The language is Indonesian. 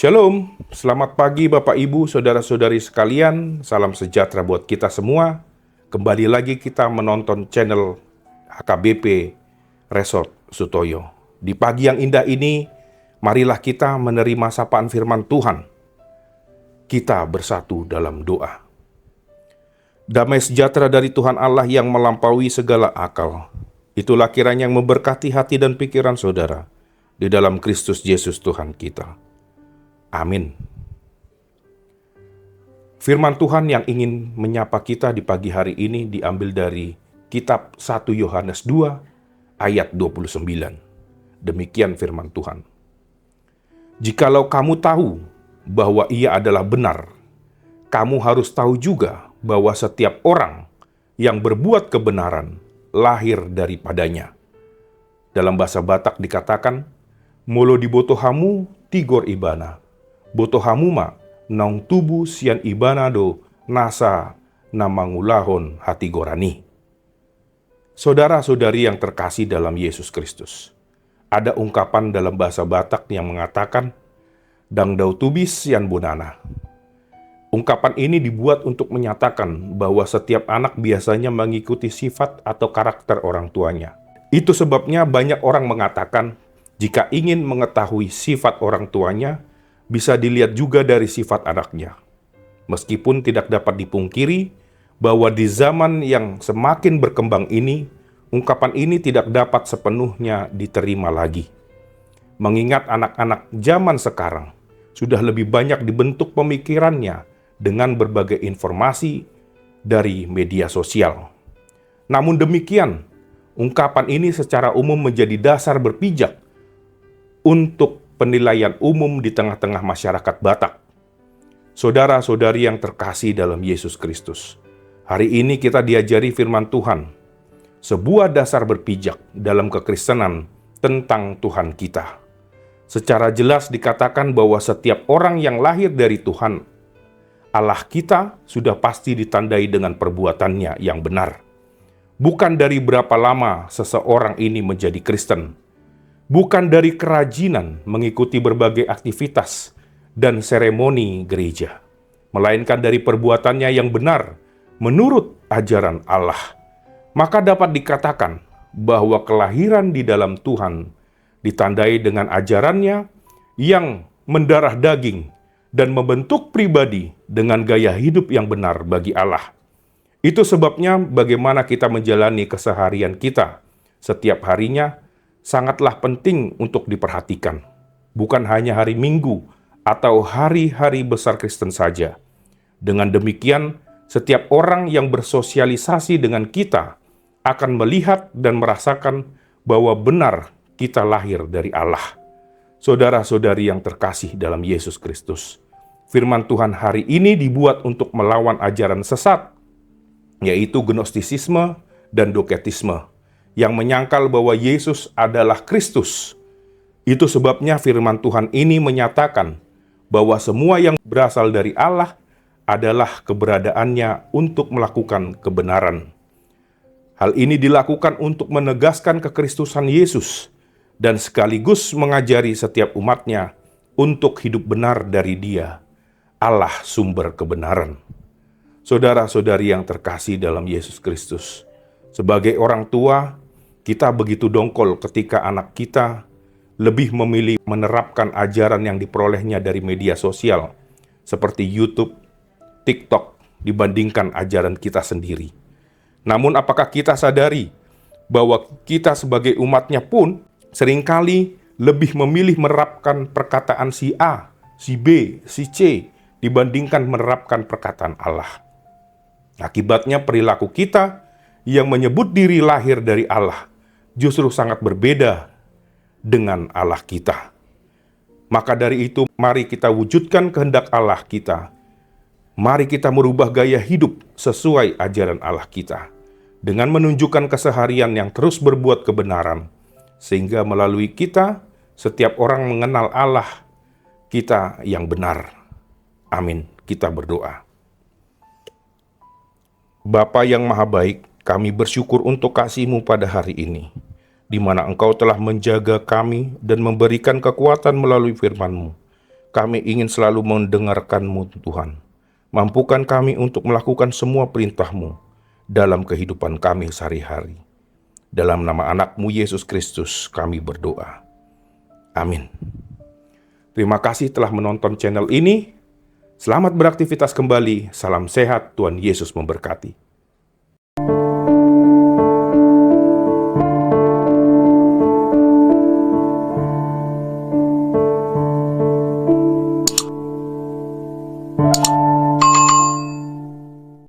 Shalom, selamat pagi Bapak Ibu, Saudara-saudari sekalian, salam sejahtera buat kita semua. Kembali lagi kita menonton channel HKBP Resort Sutoyo. Di pagi yang indah ini, marilah kita menerima sapaan firman Tuhan. Kita bersatu dalam doa. Damai sejahtera dari Tuhan Allah yang melampaui segala akal, itulah kiranya yang memberkati hati dan pikiran saudara di dalam Kristus Yesus Tuhan kita. Amin. Firman Tuhan yang ingin menyapa kita di pagi hari ini diambil dari kitab 1 Yohanes 2 ayat 29. Demikian firman Tuhan. Jikalau kamu tahu bahwa ia adalah benar, kamu harus tahu juga bahwa setiap orang yang berbuat kebenaran lahir daripadanya. Dalam bahasa Batak dikatakan, molo dibotohamu tigor ibana. Botohamuma naung tubuh sian ibanado nasa namangulahon hati gorani. Saudara-saudari yang terkasih dalam Yesus Kristus, ada ungkapan dalam bahasa Batak yang mengatakan dang dau tubis sian bonana. Ungkapan ini dibuat untuk menyatakan bahwa setiap anak biasanya mengikuti sifat atau karakter orang tuanya. Itu sebabnya banyak orang mengatakan jika ingin mengetahui sifat orang tuanya, bisa dilihat juga dari sifat anaknya. Meskipun tidak dapat dipungkiri bahwa di zaman yang semakin berkembang ini, ungkapan ini tidak dapat sepenuhnya diterima lagi. Mengingat anak-anak zaman sekarang sudah lebih banyak dibentuk pemikirannya dengan berbagai informasi dari media sosial. Namun demikian, ungkapan ini secara umum menjadi dasar berpijak untuk penilaian umum di tengah-tengah masyarakat Batak. Saudara-saudari yang terkasih dalam Yesus Kristus, hari ini kita diajari firman Tuhan, sebuah dasar berpijak dalam kekristenan tentang Tuhan kita. Secara jelas dikatakan bahwa setiap orang yang lahir dari Tuhan, Allah kita sudah pasti ditandai dengan perbuatannya yang benar. Bukan dari berapa lama seseorang ini menjadi Kristen, bukan dari kerajinan mengikuti berbagai aktivitas dan seremoni gereja, melainkan dari perbuatannya yang benar menurut ajaran Allah. Maka dapat dikatakan bahwa kelahiran di dalam Tuhan ditandai dengan ajarannya yang mendarah daging dan membentuk pribadi dengan gaya hidup yang benar bagi Allah. Itu sebabnya bagaimana kita menjalani keseharian kita setiap harinya sangatlah penting untuk diperhatikan. Bukan hanya hari Minggu atau hari-hari besar Kristen saja. Dengan demikian, setiap orang yang bersosialisasi dengan kita akan melihat dan merasakan bahwa benar kita lahir dari Allah. Saudara-saudari yang terkasih dalam Yesus Kristus, firman Tuhan hari ini dibuat untuk melawan ajaran sesat, yaitu gnostisisme dan doketisme, yang menyangkal bahwa Yesus adalah Kristus. Itu sebabnya firman Tuhan ini menyatakan bahwa semua yang berasal dari Allah adalah keberadaannya untuk melakukan kebenaran. Hal ini dilakukan untuk menegaskan kekristusan Yesus dan sekaligus mengajari setiap umatnya untuk hidup benar dari Dia, Allah sumber kebenaran. Saudara-saudari yang terkasih dalam Yesus Kristus, sebagai orang tua, kita begitu dongkol ketika anak kita lebih memilih menerapkan ajaran yang diperolehnya dari media sosial, seperti YouTube, TikTok, dibandingkan ajaran kita sendiri. Namun apakah kita sadari bahwa kita sebagai umatnya pun seringkali lebih memilih menerapkan perkataan si A, si B, si C, dibandingkan menerapkan perkataan Allah. Akibatnya perilaku kita yang menyebut diri lahir dari Allah justru sangat berbeda dengan Allah kita. Maka dari itu, mari kita wujudkan kehendak Allah kita. Mari kita merubah gaya hidup sesuai ajaran Allah kita, dengan menunjukkan keseharian yang terus berbuat kebenaran, sehingga melalui kita, setiap orang mengenal Allah kita yang benar. Amin. Kita berdoa. Bapa yang Maha Baik, kami bersyukur untuk kasih-Mu pada hari ini, di mana Engkau telah menjaga kami dan memberikan kekuatan melalui firman-Mu. Kami ingin selalu mendengarkan-Mu, Tuhan. Mampukan kami untuk melakukan semua perintah-Mu dalam kehidupan kami sehari-hari. Dalam nama anak-Mu Yesus Kristus kami berdoa. Amin. Terima kasih telah menonton channel ini. Selamat beraktivitas kembali. Salam sehat, Tuhan Yesus memberkati.